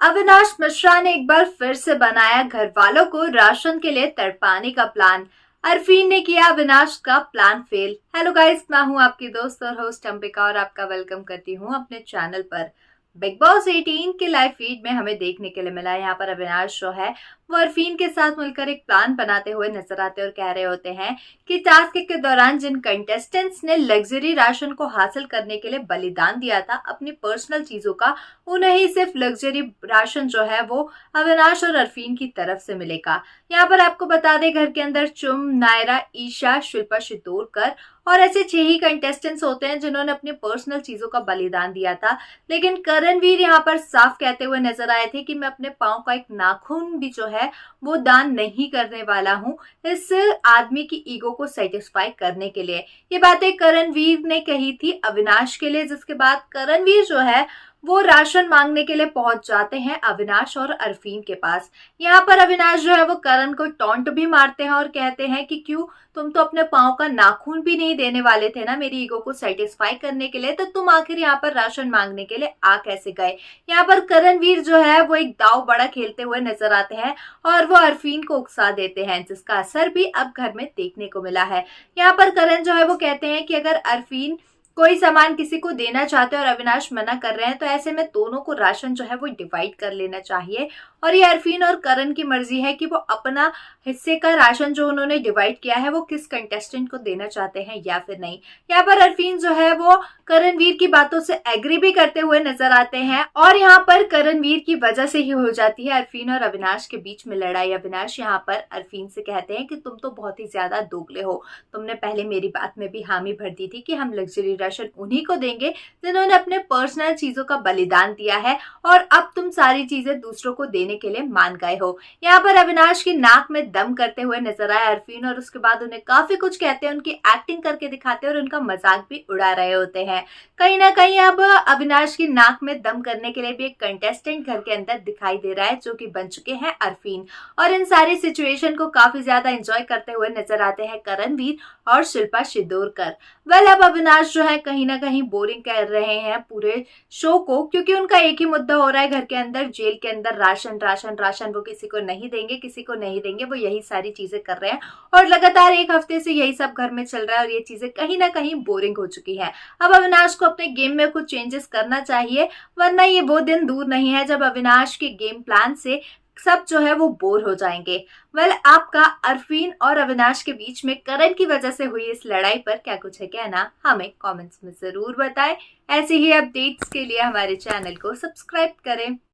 अविनाश मिश्रा ने एक बार फिर से बनाया घर वालों को राशन के लिए तड़पाने का प्लान। अरफीन ने किया अविनाश का प्लान फेल। हेलो गाइस, मैं हूं आपकी दोस्त और होस्ट अंबिका और आपका वेलकम करती हूं अपने चैनल पर। बिग बॉस 18 के लाइव फीड में हमें देखने के लिए मिला है यहाँ पर अविनाश जो है वो अरफीन के साथ मिलकर एक प्लान बनाते हुए नजर आते और कह रहे होते हैं कि टास्क के दौरान जिन कंटेस्टेंट्स ने लग्जरी राशन को हासिल करने के लिए बलिदान दिया था अपनी पर्सनल चीजों का, उन्हें ही सिर्फ लग्जरी राशन जो है वो अविनाश और अरफीन की तरफ से मिलेगा। यहाँ पर आपको बता दें, घर के अंदर चुम, नायरा, ईशा, शिल्पा शितोरकर और ऐसे 6 ही कंटेस्टेंट्स होते हैं जिन्होंने अपनी पर्सनल चीजों का बलिदान दिया था। लेकिन करणवीर यहाँ पर साफ कहते हुए नजर आए थे कि मैं अपने पांव का एक नाखून भी जो है वो दान नहीं करने वाला हूँ इस आदमी की ईगो को सेटिस्फाई करने के लिए। ये बातें करणवीर ने कही थी अविनाश के लिए, जिसके बाद करणवीर जो है वो राशन मांगने के लिए पहुंच जाते हैं अविनाश और अरफीन के पास। यहाँ पर अविनाश जो है वो करण को टॉन्ट भी मारते हैं और कहते हैं कि क्यों, तुम तो अपने पांव का नाखून भी नहीं देने वाले थे ना मेरी ईगो को सेटिस्फाई करने के लिए, तो तुम आखिर यहाँ पर राशन मांगने के लिए आ कैसे गए। यहाँ पर करणवीर जो है वो एक दाव बड़ा खेलते हुए नजर आते हैं और वो अरफीन को उकसा देते हैं, जिसका असर भी अब घर में देखने को मिला है। यहाँ पर करण जो है वो कहते हैं कि अगर अरफीन कोई सामान किसी को देना चाहते हैं और अविनाश मना कर रहे हैं तो ऐसे में दोनों को राशन जो है वो डिवाइड कर लेना चाहिए। और ये अरफीन और करण की मर्जी है कि वो अपना हिस्से का राशन जो उन्होंने डिवाइड किया है वो किस कंटेस्टेंट को देना चाहते हैं या फिर नहीं। यहाँ पर अरफीन जो है वो करणवीर की बातों से एग्री भी करते हुए नजर आते हैं और यहाँ पर करणवीर की वजह से ही हो जाती है अरफीन और अविनाश के बीच में लड़ाई। अविनाश यहाँ पर अरफीन से कहते हैं कि तुम तो बहुत ही ज्यादा दोगले हो, तुमने पहले मेरी बात में भी हामी भर दी थी कि हम लग्जरी राशन उन्हीं को देंगे जिन्होंने अपने पर्सनल चीजों का बलिदान दिया है, और अब तुम सारी चीजें दूसरों को देने के लिए मान गए हो। यहाँ पर अविनाश की नाक में दम करते हुए नजर आए अरफीन और उसके बाद उन्हें काफी कुछ कहते हैं, उनकी एक्टिंग करके दिखाते हैं और उनका मजाक भी उड़ा रहे होते हैं। कहीं ना कहीं अब अविनाश की नाक में दम करने के लिए भी एक कंटेस्टेंट घर के अंदर दिखाई दे रहा है जो कि बन चुके हैं अरफीन, और इन सारी सिचुएशन को काफी ज्यादा एंजॉय करते हुए नजर आते हैं करणवीर और शिल्पा शिदोरकर। अब अविनाश जो है कहीं ना कहीं बोरिंग कर रहे हैं पूरे शो को, क्योंकि उनका एक ही मुद्दा हो रहा है घर के अंदर, जेल के अंदर राशन राशन राशन, वो किसी को नहीं देंगे किसी को नहीं देंगे, वो यही सारी चीजें कर रहे हैं और लगातार एक हफ्ते से यही सब घर में चल रहा है और ये चीजें कहीं ना कहीं बोरिंग हो चुकी है। अब अविनाश को अपने गेम में कुछ चेंजेस करना चाहिए, वरना ये वो दिन दूर नहीं है जब अविनाश के गेम प्लान से सब जो है वो बोर हो जाएंगे। आपका अरफीन और अविनाश के बीच में करण की वजह से हुई इस लड़ाई पर क्या कुछ है कहना, हमें कमेंट्स में जरूर बताएं। ऐसे ही अपडेट्स के लिए हमारे चैनल को सब्सक्राइब करें।